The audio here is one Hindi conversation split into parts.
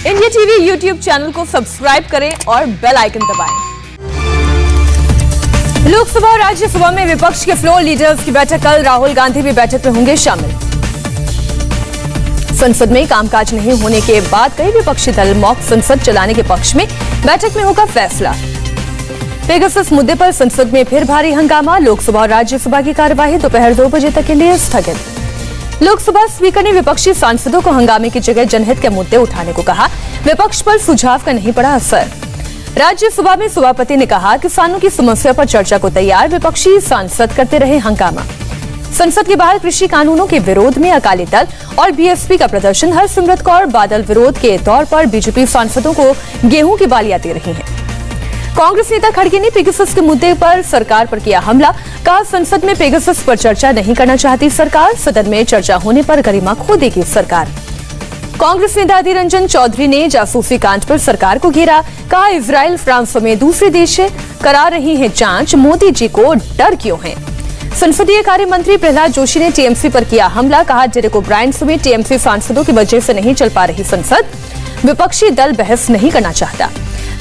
इंडिया टीवी यूट्यूब चैनल को सब्सक्राइब करें और बेल आइकन दबाएं। लोकसभा और राज्यसभा में विपक्ष के फ्लोर लीडर्स की बैठक कल, राहुल गांधी भी बैठक में होंगे शामिल। संसद में कामकाज नहीं होने के बाद कई विपक्षी दल मॉक संसद चलाने के पक्ष में, बैठक में होगा फैसला। पेगासस मुद्दे पर संसद में फिर भारी हंगामा, लोकसभा और राज्यसभा की कार्यवाही दोपहर 2 बजे तक के लिए स्थगित। लोकसभा स्पीकर ने विपक्षी सांसदों को हंगामे की जगह जनहित के मुद्दे उठाने को कहा, विपक्ष पर सुझाव का नहीं पड़ा असर। राज्यसभा में सभापति ने कहा, किसानों की समस्या पर चर्चा को तैयार, विपक्षी सांसद करते रहे हंगामा। संसद के बाहर कृषि कानूनों के विरोध में अकाली दल और बीएसपी का प्रदर्शन, हरसिमरत कौर बादल विरोध के तौर पर बीजेपी सांसदों को गेहूं की बालियां दे रही हैं। कांग्रेस नेता खड़गे ने पेगासस के मुद्दे पर सरकार पर किया हमला, कहा संसद में पेगासस पर चर्चा नहीं करना चाहती सरकार, सदन में चर्चा होने पर गरिमा खो देगी सरकार। कांग्रेस नेता अधीर रंजन चौधरी ने जासूसी कांड पर सरकार को घेरा, कहा इजराइल फ्रांस समेत दूसरे देश करा रही हैं जांच, मोदी जी को डर क्यों है। संसदीय कार्य मंत्री प्रहलाद जोशी ने टीएमसी पर किया हमला, कहा डेरेक ओब्रायन समेत टीएमसी सांसदों की वजह से नहीं चल पा रही संसद, विपक्षी दल बहस नहीं करना चाहता।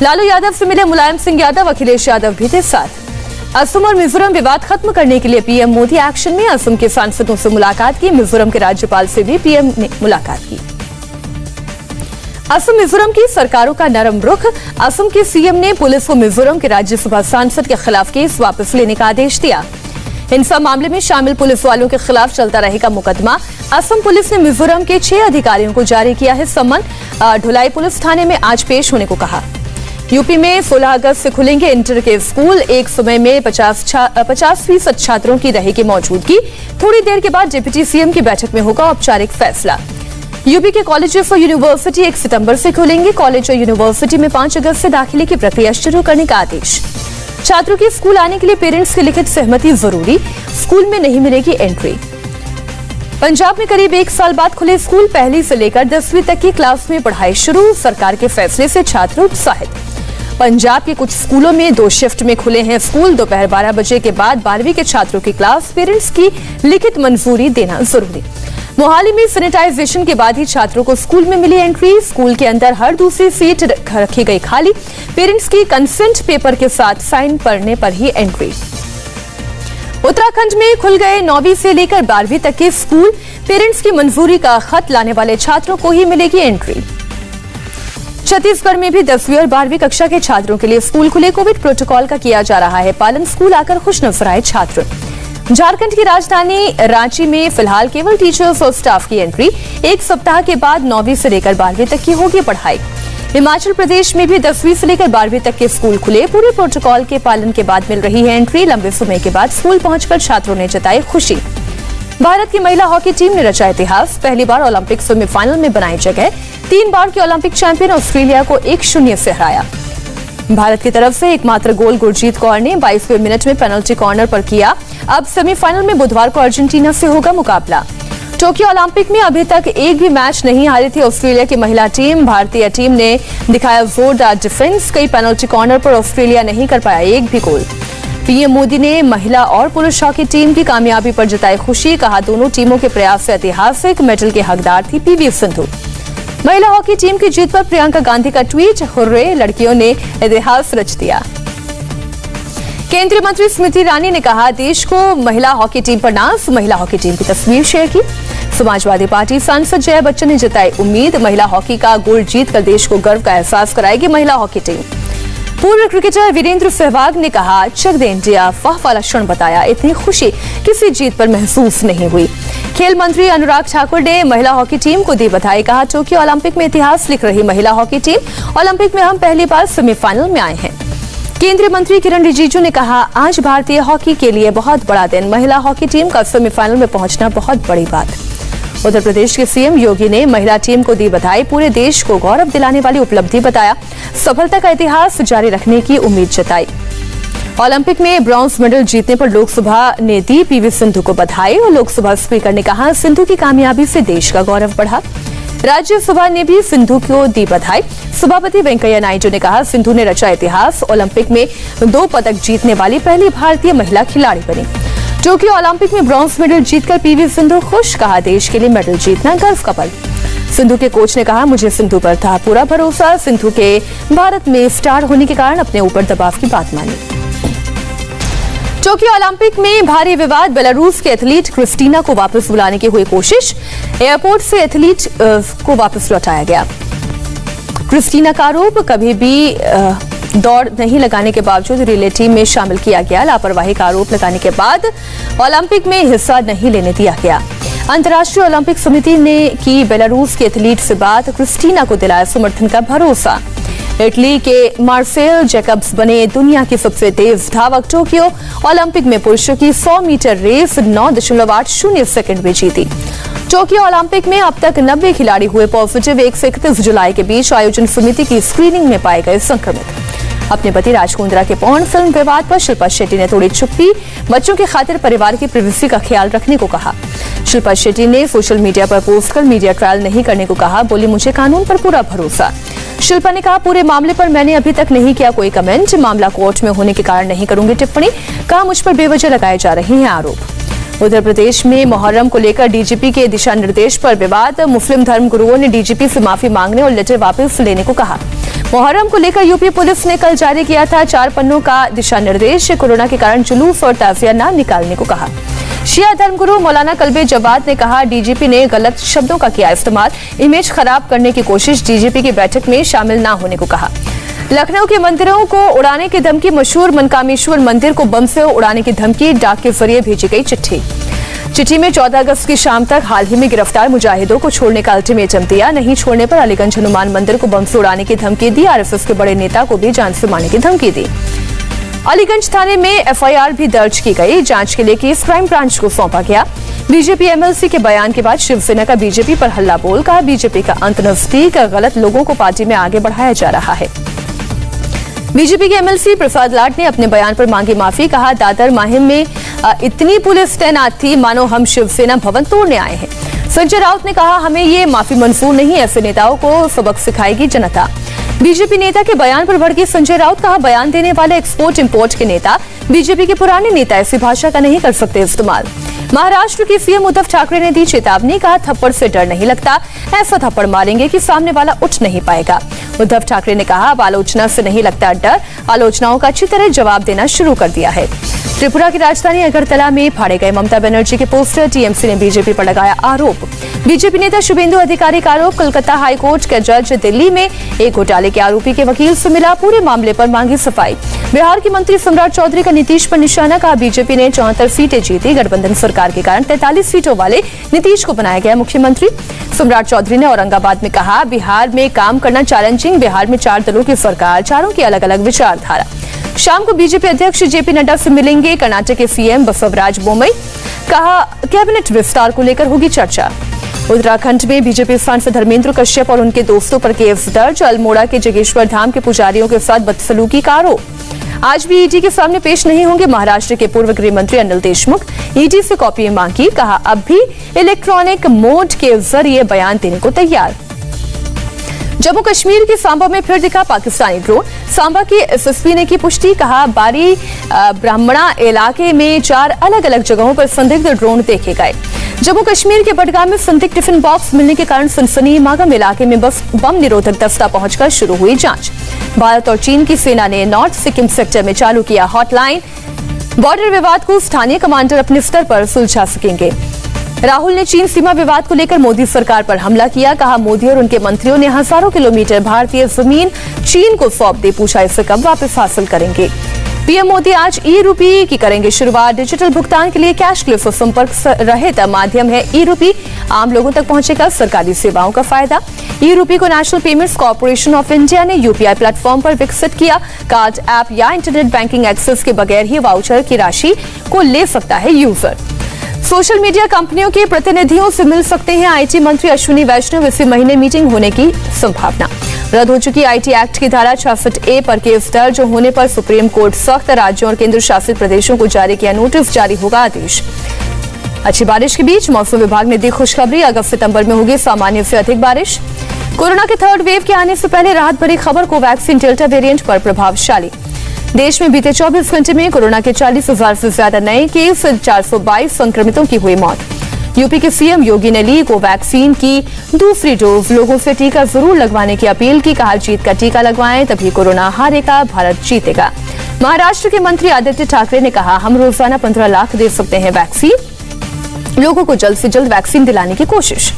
लालू यादव से मिले मुलायम सिंह यादव, अखिलेश यादव भी थे साथ। असम और मिजोरम विवाद खत्म करने के लिए पीएम मोदी एक्शन में, असम के सांसदों से मुलाकात की, मिजोरम के राज्यपाल से भी पीएम ने मुलाकात की। असम मिजोरम की सरकारों का नरम रुख, असम के सीएम ने पुलिस को मिजोरम के राज्यसभा सांसद के खिलाफ केस वापस लेने का आदेश दिया। हिंसा मामले में शामिल पुलिस वालों के खिलाफ चलता रहेगा मुकदमा। असम पुलिस ने मिजोरम के 6 अधिकारियों को जारी किया है सम्मन, ढुलाई पुलिस थाने में आज पेश होने को कहा। यूपी में 16 अगस्त से खुलेंगे इंटर के स्कूल, एक समय में 50% छात्रों की रहेगी मौजूदगी। थोड़ी देर के बाद डिप्टी सीएम की बैठक में होगा औपचारिक फैसला। यूपी के कॉलेजेस और यूनिवर्सिटी 1 सितंबर से खुलेंगे, कॉलेज और यूनिवर्सिटी में 5 अगस्त से दाखिले की प्रक्रिया शुरू करने का आदेश। छात्रों की स्कूल आने के लिए पेरेंट्स की लिखित सहमति जरूरी, स्कूल में नहीं मिलेगी एंट्री। पंजाब में करीब 1 साल बाद खुले स्कूल, 1ली से लेकर 10वीं तक की क्लास में पढ़ाई शुरू, सरकार के फैसले से छात्र उत्साहित। पंजाब के कुछ स्कूलों में 2 शिफ्ट में खुले हैं स्कूल, दोपहर 12 बजे के बाद 12वीं के छात्रों की क्लास, पेरेंट्स की लिखित मंजूरी देना जरूरी। मोहाली में सैनिटाइजेशन के बाद ही छात्रों को स्कूल में मिली एंट्री, स्कूल के अंदर हर दूसरी सीट रखी गई खाली, पेरेंट्स की कंसेंट पेपर के साथ साइन करने पर ही एंट्री। उत्तराखंड में खुल गए 9वीं से लेकर 12वीं तक के स्कूल, पेरेंट्स की मंजूरी का खत लाने वाले छात्रों को ही मिलेगी एंट्री। छत्तीसगढ़ में भी 10वीं और 12वीं कक्षा के छात्रों के लिए स्कूल खुले, कोविड प्रोटोकॉल का किया जा रहा है पालन, स्कूल आकर खुश नजर आए छात्र। झारखंड की राजधानी रांची में फिलहाल केवल टीचर्स और स्टाफ की एंट्री, 1 सप्ताह के बाद 9वीं से लेकर 12वीं तक की होगी पढ़ाई। हिमाचल प्रदेश में भी 10वीं से लेकर 12वीं तक के स्कूल खुले, पूरे प्रोटोकॉल के पालन के बाद मिल रही है एंट्री। लंबे समय के बाद स्कूल पहुंचकर छात्रों ने जताई खुशी। भारत की महिला हॉकी टीम ने रचा इतिहास, पहली बार ओलंपिक सेमीफाइनल में बनाई जगह, 3 बार के ओलंपिक चैंपियन ऑस्ट्रेलिया को 1-0 से हराया। भारत की तरफ से एकमात्र गोल गुरजीत कौर ने 22वें मिनट में पेनल्टी कॉर्नर पर किया। अब सेमीफाइनल में बुधवार को अर्जेंटीना से होगा मुकाबला। टोक्यो ओलंपिक में अभी तक एक भी मैच नहीं हारी थी ऑस्ट्रेलिया की महिला टीम, भारतीय टीम ने दिखाया जोरदार डिफेंस, कई पेनल्टी कॉर्नर पर ऑस्ट्रेलिया नहीं कर पाया एक भी गोल। पीएम मोदी ने महिला और पुरुष हॉकी टीम की कामयाबी पर जताई खुशी, कहा दोनों टीमों के प्रयास से ऐतिहासिक मेडल के हकदार थी पीवी सिंधु। महिला हॉकी टीम की जीत पर प्रियंका गांधी का ट्वीट, हुर्रे लड़कियों ने इतिहास रच दिया। केंद्रीय मंत्री स्मृति ईरानी ने कहा, देश को महिला हॉकी टीम पर नाज, महिला हॉकी टीम की तस्वीर शेयर की। समाजवादी पार्टी सांसद जया बच्चन ने जताई उम्मीद, महिला हॉकी का गोल्ड जीतकर देश को गर्व का एहसास कराएगी महिला हॉकी टीम। पूर्व क्रिकेटर वीरेंद्र सहवाग ने कहा, चक दे इंडिया, वाह वाला क्षण बताया, इतनी खुशी किसी जीत पर महसूस नहीं हुई। खेल मंत्री अनुराग ठाकुर ने महिला हॉकी टीम को दी बधाई, कहा टोक्यो ओलंपिक में इतिहास लिख रही महिला हॉकी टीम, ओलंपिक में हम पहली बार सेमीफाइनल में आए हैं। केंद्रीय मंत्री किरण रिजिजू ने कहा, आज भारतीय हॉकी के लिए बहुत बड़ा दिन, महिला हॉकी टीम का सेमीफाइनल में पहुंचना बहुत बड़ी बात। उत्तर प्रदेश के सीएम योगी ने महिला टीम को दी बधाई, पूरे देश को गौरव दिलाने वाली उपलब्धि बताया, सफलता का इतिहास जारी रखने की उम्मीद जताई। ओलंपिक में ब्रॉन्ज मेडल जीतने पर लोकसभा ने दी पीवी सिंधु को बधाई और लोकसभा स्पीकर ने कहा, सिंधु की कामयाबी से देश का गौरव बढ़ा। राज्यसभा ने भी सिंधु को दी बधाई, सभापति वेंकैया नायडू ने कहा, सिंधु ने रचा इतिहास, ओलंपिक में 2 पदक जीतने वाली पहली भारतीय महिला खिलाड़ी बनी। टोक्यो ओलंपिक में ब्रॉन्ज मेडल जीतकर पीवी सिंधु खुश, कहा देश के लिए मेडल जीतना गर्व का पल। सिंधु के कोच ने कहा, मुझे सिंधु पर था पूरा भरोसा। सिंधु के भारत में स्टार होने के कारण अपने ऊपर दबाव की बात मानी। टोक्यो ओलंपिक में भारी विवाद, बेलारूस के एथलीट क्रिस्टीना को वापस बुलाने की हुई कोशिश, एयरपोर्ट से एथलीट को वापस लौटाया गया। क्रिस्टीना का आरोप, कभी भी दौड़ नहीं लगाने के बावजूद रिले टीम में शामिल किया गया। लापरवाही का आरोप लगाने के बाद ओलंपिक में हिस्सा नहीं लेने दिया गया। अंतर्राष्ट्रीय ओलंपिक समिति ने की बेलारूस के एथलीट से बात, क्रिस्टीना को दिलाया समर्थन का भरोसा। इटली के मार्सेल जैकब्स बने दुनिया की सबसे तेज धावक। टोक्यो ओलंपिक में पुरुषों की 100 मीटर रेस 9.80 सेकंड में जीती। टोक्यो ओलंपिक में अब तक 90 खिलाड़ी हुए पॉजिटिव। 1 से 31 जुलाई के बीच आयोजन समिति की स्क्रीनिंग में पाए गए संक्रमित। अपने पति राज कुंद्रा के पॉर्न फिल्म विवाद पर शिल्पा शेट्टी ने तोड़ी चुप्पी, बच्चों की खातिर परिवार की प्राइवेसी का ख्याल रखने को कहा। शिल्पा शेट्टी ने सोशल मीडिया पर पोस्ट कर मीडिया ट्रायल नहीं करने को कहा। बोली, मुझे कानून पर पूरा भरोसा। शिल्पा ने कहा, पूरे मामले पर मैंने अभी तक नहीं किया कोई कमेंट। मामला कोर्ट में होने के कारण नहीं करूंगी टिप्पणी। कहा, मुझ पर बेवजह लगाए जा रहे हैं आरोप। उत्तर प्रदेश में मुहर्रम को लेकर डीजीपी के दिशा निर्देश पर विवाद। मुस्लिम धर्म गुरुओं ने डीजीपी से माफी मांगने और लेटर वापस लेने को कहा। मुहर्रम को लेकर यूपी पुलिस ने कल जारी किया था 4 पन्नों का दिशा निर्देश। कोरोना के कारण जुलूस और ताजिया न निकालने को कहा। शिया धर्मगुरु मौलाना कल्बे जवाद ने कहा, डीजीपी ने गलत शब्दों का किया इस्तेमाल, इमेज खराब करने की कोशिश। डीजीपी की बैठक में शामिल न होने को कहा। लखनऊ के मंदिरों को उड़ाने की धमकी, मशहूर मनकामेश्वर मंदिर को बम से उड़ाने की धमकी, डाक के जरिए भेजी गई चिट्ठी में 14 अगस्त की शाम तक हाल ही में गिरफ्तार मुजाहिदों को छोड़ने का अल्टीमेटम दिया। नहीं छोड़ने पर अलीगंज हनुमान मंदिर को बम से उड़ाने की धमकी दी। आरएसएस के बड़े नेता को भी जान से मारने की धमकी दी। अलीगंज थाने में एफआईआर भी दर्ज की गई। जांच के लिए केस क्राइम ब्रांच को सौंपा गया। बीजेपी एमएलसी के बयान के बाद शिवसेना का बीजेपी पर हल्ला बोल। कहा, बीजेपी का अंत नजदीक, गलत लोगों को पार्टी में आगे बढ़ाया जा रहा है। बीजेपी के एमएलसी प्रसाद लाड ने अपने बयान पर मांगी माफी। कहा, दादर माहिम में इतनी पुलिस तैनात थी मानो हम शिवसेना भवन तोड़ने आए हैं। संजय राउत ने कहा, हमें ये माफी मंजूर नहीं, ऐसे नेताओं को सबक सिखाएगी जनता। बीजेपी नेता के बयान पर भड़के संजय राउत। कहा, बयान देने वाले एक्सपोर्ट इंपोर्ट के नेता बीजेपी के पुराने नेता ऐसी भाषा का नहीं कर सकते इस्तेमाल। महाराष्ट्र के सीएम उद्धव ठाकरे ने दी चेतावनी। कहा, थप्पड़ से डर नहीं लगता, ऐसा थप्पड़ मारेंगे कि सामने वाला उठ नहीं पाएगा। उद्धव ठाकरे ने कहा, अब आलोचना से नहीं लगता डर, आलोचनाओं का अच्छी तरह जवाब देना शुरू कर दिया है। त्रिपुरा की राजधानी अगरतला में फाड़े गए ममता बनर्जी के पोस्टर, टीएमसी ने बीजेपी पर लगाया आरोप। बीजेपी नेता शुभेंदु अधिकारी का आरोप, कोलकाता हाईकोर्ट के जज दिल्ली में एक घोटाले के आरोपी के वकील से मिला, पूरे मामले पर मांगी सफाई। बिहार के मंत्री सम्राट चौधरी का नीतीश पर निशाना। कहा, बीजेपी ने 74 सीटें जीती, गठबंधन सरकार के कारण 43 सीटों वाले नीतीश को बनाया गया मुख्यमंत्री। सम्राट चौधरी ने औरंगाबाद में कहा, बिहार में काम करना चैलेंजिंग, बिहार में 4 दलों की सरकार, चारों की अलग अलग विचारधारा। शाम को बीजेपी अध्यक्ष जेपी नड्डा से मिलेंगे कर्नाटक के सीएम बसवराज बोम्मई। कहा, कैबिनेट विस्तार को लेकर होगी चर्चा। उत्तराखंड में बीजेपी सांसद धर्मेंद्र कश्यप और उनके दोस्तों पर केस दर्ज। अल्मोड़ा के जगेश्वर धाम के पुजारियों के साथ बदसलूकी का आरोप। आज भी ईडी के सामने पेश नहीं होंगे महाराष्ट्र के पूर्व गृह मंत्री अनिल देशमुख। ईडी से कॉपी मांगी। कहा, अब भी इलेक्ट्रॉनिक मोड के जरिए बयान देने को तैयार। जम्मू कश्मीर के सांबा में फिर दिखा पाकिस्तानी ड्रोन। सांबा की एसएसपी ने की पुष्टि। कहा, बारी ब्राह्मणा इलाके में 4 अलग अलग जगहों पर संदिग्ध ड्रोन देखे गए। जम्मू कश्मीर के बडगाम में संदिग्ध टिफिन बॉक्स मिलने के कारण सनसनी। मागम इलाके में बम निरोधक दस्ता पहुंचकर शुरू हुई जांच। भारत और चीन की सेना ने नॉर्थ सिक्किम सेक्टर में चालू किया हॉटलाइन। बॉर्डर विवाद को स्थानीय कमांडर अपने स्तर पर सुलझा सकेंगे। राहुल ने चीन सीमा विवाद को लेकर मोदी सरकार पर हमला किया। कहा, मोदी और उनके मंत्रियों ने हजारों किलोमीटर भारतीय जमीन चीन को सौंप दी। पूछा, इसे कब वापस हासिल करेंगे। पीएम मोदी आज ई-रूपी की करेंगे शुरुआत। डिजिटल भुगतान के लिए कैशलेस और संपर्क रहित माध्यम है ई-रूपी। आम लोगों तक पहुंचेगा सरकारी सेवाओं का फायदा। ई-रूपी को national payments corporation of India ने यूपीआई प्लेटफॉर्म पर विकसित किया। कार्ड, ऐप या इंटरनेट बैंकिंग एक्सेस के बगैर ही वाउचर की राशि को ले सकता है यूजर। सोशल मीडिया कंपनियों के प्रतिनिधियों से मिल सकते हैं आईटी मंत्री अश्विनी वैष्णव। इसी महीने मीटिंग होने की संभावना। रद्द हो चुकी आईटी एक्ट की धारा 66A पर केस दर्ज होने पर सुप्रीम कोर्ट सख्त। राज्यों और केंद्र शासित प्रदेशों को जारी किया नोटिस, जारी होगा आदेश। अच्छी बारिश के बीच मौसम विभाग ने दी खुशखबरी। अगस्त सितंबर में होगी सामान्य से अधिक बारिश। कोरोना के 3rd वेव के आने से पहले राहत भरी खबर। कोवैक्सीन डेल्टा वेरिएंट पर प्रभावशाली। देश में बीते 24 घंटे में कोरोना के 40,000 से ज्यादा नए केस, 422 संक्रमितों की हुई मौत। यूपी के सीएम योगी ने ली कोवैक्सीन की दूसरी डोज, लोगों से टीका जरूर लगवाने की अपील की, कहा जीत का टीका लगवाएं तभी कोरोना हारेगा, भारत जीतेगा। महाराष्ट्र के मंत्री आदित्य ठाकरे ने कहा हम रोजाना 15 लाख दे सकते हैं वैक्सीन, लोगों को जल्द से जल्द वैक्सीन दिलाने की कोशिश।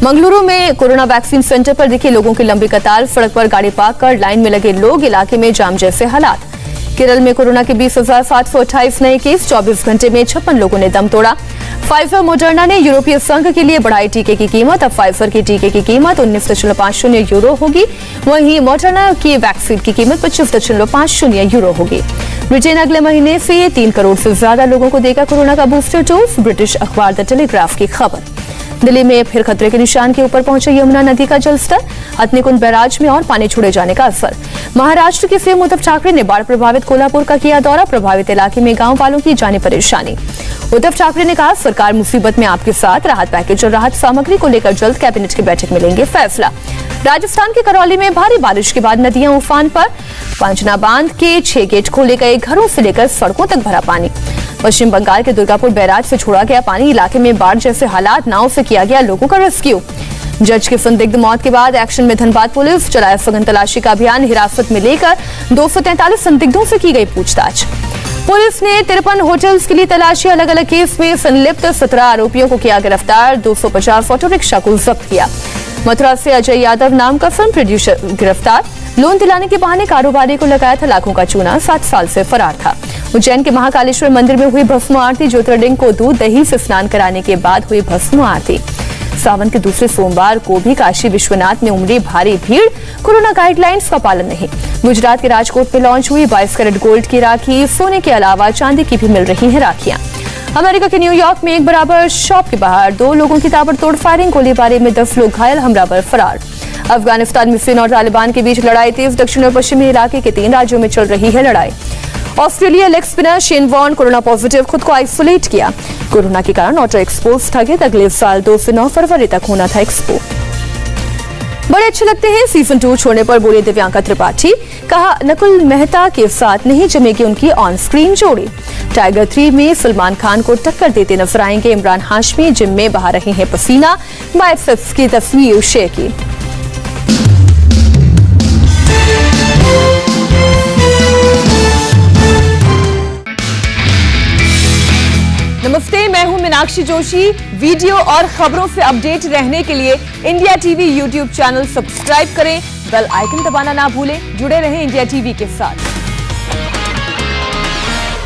मंगलुरु में कोरोना वैक्सीन सेंटर पर दिखी लोगों की लंबी कतार, सड़क पर गाड़ी पार्क कर लाइन में लगे लोग, इलाके में जाम जैसे हालात। केरल में कोरोना के 20,728 नए केस, 24 घंटे में 56 लोगों ने दम तोड़ा। फाइजर मोडर्ना ने यूरोपीय संघ के लिए बढ़ाई टीके की कीमत, अब फाइजर के टीके की कीमत 19.50 यूरो होगी, वहीं मोडर्ना की वैक्सीन की कीमत 25.50 यूरो होगी। ब्रिटेन अगले महीने से 3 करोड़ से ज्यादा लोगों को देगा कोरोना का बूस्टर डोज, ब्रिटिश अखबार द टेलीग्राफ की खबर। दिल्ली में फिर खतरे के निशान के ऊपर पहुंचा यमुना नदी का जलस्तर, हथनीकुंड बैराज में और पानी छोड़े जाने का असर। महाराष्ट्र के सीएम उद्धव ठाकरे ने बाढ़ प्रभावित कोल्हापुर का किया दौरा, प्रभावित इलाके में गांव वालों की जाने परेशानी। उद्धव ठाकरे ने कहा सरकार मुसीबत में आपके साथ, राहत पैकेज और राहत सामग्री को लेकर जल्द कैबिनेट की बैठक में लेंगे फैसला। राजस्थान के करौली में भारी बारिश के बाद नदियां उफान पर, पंजना बांध के 6 गेट खोले गए, घरों से लेकर सड़कों तक भरा पानी। पश्चिम बंगाल के दुर्गापुर बैराज से छोड़ा गया पानी, इलाके में बाढ़ जैसे हालात, नाव से किया गया लोगों का रेस्क्यू। जज की संदिग्ध मौत के बाद एक्शन में धनबाद पुलिस, चलाया सघन तलाशी का अभियान, हिरासत में लेकर 243 संदिग्धों से की गई पूछताछ। पुलिस ने 53 होटल्स के लिए तलाशी, अलग अलग केस में संलिप्त 17 आरोपियों को किया गिरफ्तार, 250 ऑटो रिक्शा को जब्त किया। मथुरा से अजय यादव नाम का फिल्म प्रोड्यूसर गिरफ्तार, लोन दिलाने के बहाने कारोबारी को लगाया था लाखों का चूना, 7 साल से फरार था। उज्जैन के महाकालेश्वर मंदिर में हुई भस्म आरती, ज्योतिर्लिंग को दूध दही से स्नान कराने के बाद हुई भस्म आरती। सावन के दूसरे सोमवार को भी काशी विश्वनाथ में उमड़ी भारी भीड़, कोरोना गाइडलाइंस का पालन नहीं। गुजरात के राजकोट में लॉन्च हुई 22 कैरेट गोल्ड की राखी, सोने के अलावा चांदी की भी मिल रही है राखियां। अमेरिका के न्यूयॉर्क में एक बराबर शॉप के बाहर 2 लोगों की ताबड़तोड़ फायरिंग, गोलीबारी में 10 लोग घायल, हमलावर फरार। अफगानिस्तान में सिंध और तालिबान के बीच लड़ाई तेज, दक्षिण और पश्चिमी इलाके के 3 राज्यों में चल रही है लड़ाई। Australia leg spinner Shane Warne corona positive, खुद को आइसोलेट किया। कोरोना के कारण ऑटो एक्सपो स्थगित, अगले साल 2 से 9 फरवरी तक होना था एक्सपो। बड़े अच्छे लगते हैं सीजन 2 छोड़ने पर बोले दिव्यांका त्रिपाठी, कहा नकुल मेहता के साथ नहीं जमेगी उनकी ऑन स्क्रीन जोड़ी। टाइगर 3 में सलमान खान को टक्कर देते नजर आएंगे इमरान हाशमी, जिम में बहा रहे हैं पसीना, बाइसेप्स की तस्वीर शेयर की। नमस्ते, मैं हूं मीनाक्षी जोशी। वीडियो और खबरों से अपडेट रहने के लिए India TV YouTube channel subscribe करें, बेल आइकन दबाना ना भूलें। जुड़े रहें इंडिया टीवी के साथ।